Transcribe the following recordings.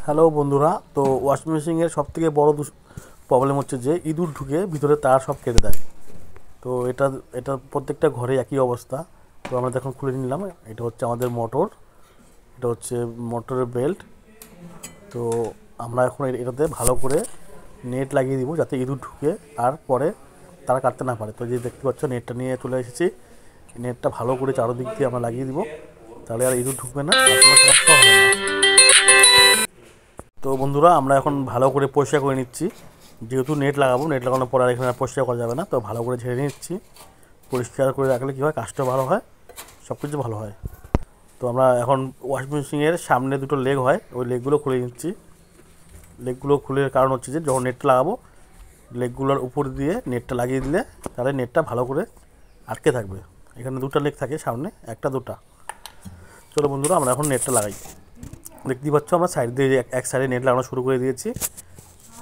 Hello বন্ধুরা, তো washing মেশিনের সবথেকে বড় প্রবলেম হচ্ছে যে ইঁদুর ঢুকে ভিতরে তার সব কেটে দেয়। তো এটা প্রত্যেকটা ঘরে একই অবস্থা। তো আমরা দেখুন খুলে নিলাম, এটা হচ্ছে আমাদের মোটর, এটা হচ্ছে মোটরের বেল্ট। তো আমরা এখন এটাতে ভালো করে নেট লাগিয়ে দিব যাতে ইঁদুর ঢুকে আর পরে তারা কাটতে না পারে। তো যে দেখতে পাচ্ছ নেটটা নিয়ে চলে এসেছি, নেটটা ভালো করে চারোদিক দিয়ে আমরা লাগিয়ে দিব, তাহলে আর ইঁদুর ঢুকবে না, আর কোনো সমস্যা হবে না। তো বন্ধুরা, আমরা এখন ভালো করে পরিষ্কার করে নিচ্ছি, যেহেতু নেট লাগাবো, নেট লাগানোর পর আর এখানে আর পরিষ্কার করা যাবে না। তো ভালো করে ঝেড়ে নিচ্ছি, পরিষ্কার করে রাখলে কী হয়, কাজটা ভালো হয়, সব কিছু ভালো হয়। তো আমরা এখন ওয়াশিং মেশিনের সামনে দুটো লেগ হয়, ওই লেগগুলো খুলে নিচ্ছি। লেগগুলো খুলের কারণ হচ্ছে যে যখন নেটটা লাগাবো, লেগগুলোর উপর দিয়ে নেটটা লাগিয়ে দিলে তাহলে নেটটা ভালো করে আটকে থাকবে। এখানে দুটো লেগ থাকে সামনে, একটা দুটা। চলো বন্ধুরা, আমরা এখন নেটটা লাগাই। দেখতেই পাচ্ছ আমরা সাইড দিয়ে এক সাইডে নেট লাগানো শুরু করে দিয়েছি,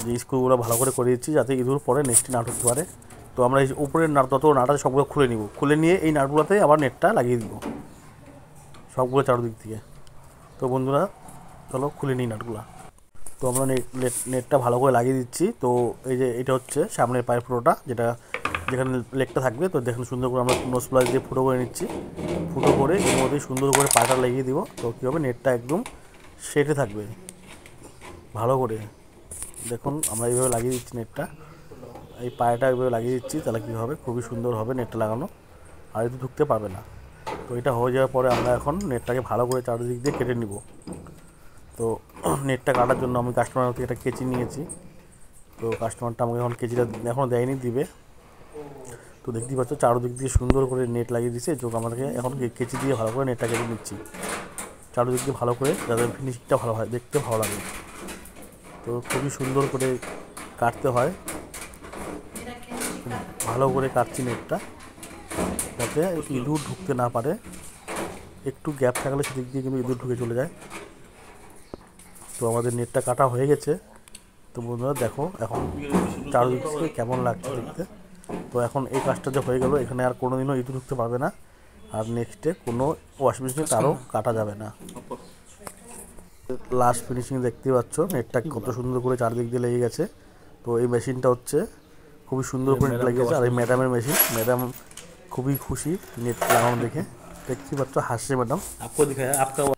যে স্ক্রুগুলো ভালো করে দিচ্ছি যাতে ইঁদুর পরে নেটটি না ঢুকতে পারে। তো আমরা এই উপরের যত নাট আছে সবগুলো খুলে নিব, খুলে নিয়ে এই নাটগুলোতে আবার নেটটা লাগিয়ে দিব সবগুলো চারদিক থেকে। তো বন্ধুরা চলো খুলে নিই নাটগুলো। তো আমরা নেটটা ভালো করে লাগিয়ে দিচ্ছি। তো এই যে এটা হচ্ছে সামনের পায়ের ফুটোটা, যেখানে লেগটা থাকবে। তো দেখুন সুন্দর করে আমরা নোজ প্লাস দিয়ে ফুটো করে নিচ্ছি, ফুটো করে এর মধ্যে সুন্দর করে পাটা লাগিয়ে দিব। তো কী হবে, নেটটা একদম সেটে থাকবে ভালো করে। দেখুন আমরা এইভাবে লাগিয়ে দিচ্ছি নেটটা, এই পায়েটা এইভাবে লাগিয়ে দিচ্ছি, তাহলে কী হবে, খুবই সুন্দর হবে নেটটা লাগানো, আর এতে ঢুকতে পারবে না। তো এটা হয়ে যাওয়ার পরে আমরা এখন নেটটাকে ভালো করে চারিদিক দিয়ে কেটে নিব। তো নেটটা কাটার জন্য আমি কাস্টমার থেকে একটা কেচি নিয়েছি। তো কাস্টমারটা আমাকে এখন কেচিটা এখনও দেয়নি, দিবে। তো দেখতেই পাচ্ছ চারদিক দিয়ে সুন্দর করে নেট লাগিয়ে দিচ্ছে। তো আমাদেরকে এখন কেচি দিয়ে ভালো করে নেটটা কেটে নিচ্ছি চারদিক দিয়ে ভালো করে, যাতে ফিনিশিংটা ভালো হয়, দেখতে ভালো লাগে। তো খুবই সুন্দর করে কাটতে হয়, ভালো করে কাটছি নেটটা যাতে ইঁদুর ঢুকতে না পারে। একটু গ্যাপ থাকলে সেদিক দিয়ে কিন্তু ইঁদুর ঢুকে চলে যায়। তো আমাদের নেটটা কাটা হয়ে গেছে। তো বন্ধুরা দেখো এখন চারদিক থেকে কেমন লাগছে দেখতে। তো এখন এই কাজটা যে হয়ে গেল, এখানে আর কোনো দিনও ইঁদুর ঢুকতে পারবে না, আর নেক্সটে কোনো ওয়াশিং মেশিনে তারও কাটা যাবে না। লাস্ট ফিনিশিং দেখতেই পাচ্ছ, নেটটা কত সুন্দর করে চারদিক দিয়ে লেগে গেছে। তো এই মেশিনটা হচ্ছে খুবই সুন্দর করে নেট লাগিয়েছে, আর এই ম্যাডামের মেশিন, ম্যাডাম খুবই খুশি নেট লাগানো দেখে, দেখতেই পাচ্ছ হাসছে ম্যাডাম।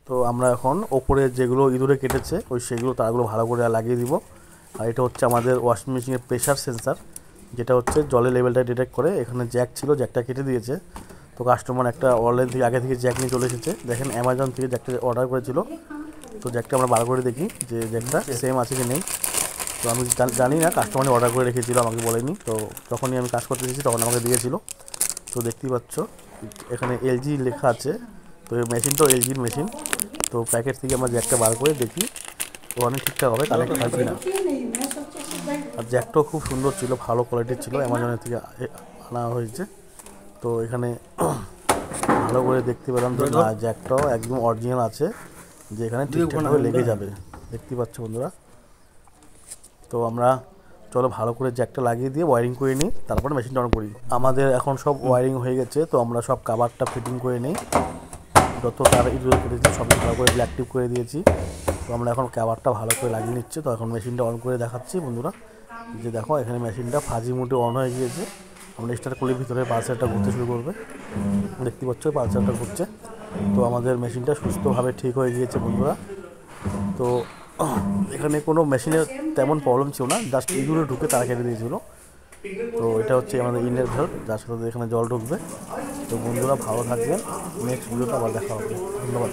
তো আমরা এখন ওপরে যেগুলো ইঁদুরে কেটেছে সেগুলো তারগুলো ভালো করে লাগিয়ে দিব। আর এটা হচ্ছে আমাদের ওয়াশিং মেশিনের প্রেশার সেন্সার, যেটা হচ্ছে জলের লেভেলটা ডিটেক্ট করে। এখানে জ্যাক ছিল, জ্যাকটা কেটে দিয়েছে। তো কাস্টমার একটা অনলাইন থেকে আগে থেকে জ্যাক নিয়ে চলে এসেছে, দেখেন অ্যামাজন থেকে জ্যাকটা অর্ডার করেছিল। তো জ্যাকটা আমরা বার করে দেখি যে জ্যাকটা সেম আছে কি নেই। তো আমি জানি না, কাস্টমারই অর্ডার করে রেখেছিলো, আমাকে বলেনি। তো যখনই আমি কাজ করতে এসেছি তখন আমাকে দিয়েছিল। তো দেখতেই পাচ্ছ এখানে এলজি লেখা আছে। তো এই মেশিনটাও এলজির মেশিন। তো প্যাকেট থেকে আমরা জ্যাকটা বার করে দেখি ওখানে ঠিকঠাক হবে, কানেক্ট হয় কি না। আর জ্যাকটাও খুব সুন্দর ছিল, ভালো কোয়ালিটির ছিল, অ্যামাজনের থেকে আনা হয়েছে। তো এখানে ভালো করে দেখতে পেলাম যে না, জ্যাকটাও একদম অরিজিনাল আছে, যে এখানে ঠিকঠাকভাবে লেগে যাবে। দেখতে পাচ্ছ বন্ধুরা। তো আমরা চলো ভালো করে জ্যাকটা লাগিয়ে দিয়ে ওয়ারিং করে নিই, তারপরে মেশিনটা অন করি। আমাদের এখন সব ওয়ারিং হয়ে গেছে। তো আমরা সব কাভারটা ফিটিং করে নিই, যত তার ইঁদুর কেটেছি সব ভালো করে ব্ল্যাক টিপ করে দিয়েছি। তো আমরা এখন কাভারটা ভালো করে লাগিয়ে নিচ্ছি। তো এখন মেশিনটা অন করে দেখাচ্ছি বন্ধুরা, যে দেখো এখানে মেশিনটা ফাজি মোডে অন হয়ে গিয়েছে। আমরা স্টার্ট করলে ভিতরে পালসারটা ঘুরতে শুরু করবে, দেখতে পাচ্ছ পালসারটা ঘুরছে। তো আমাদের মেশিনটা সুস্থভাবে ঠিক হয়ে গিয়েছে বন্ধুরা। তো এখানে কোনো মেশিনের তেমন প্রবলেম ছিল না, জাস্ট ইঁদুরে ঢুকে তারা কেটে দিয়েছিল। তো এটা হচ্ছে আমাদের ইনের ভেল্ট, যার সাথে এখানে জল ঢুকবে। তো বন্ধুরা ভালো থাকবেন, নেক্সট ভিডিওটা আবার দেখা হবে, ধন্যবাদ।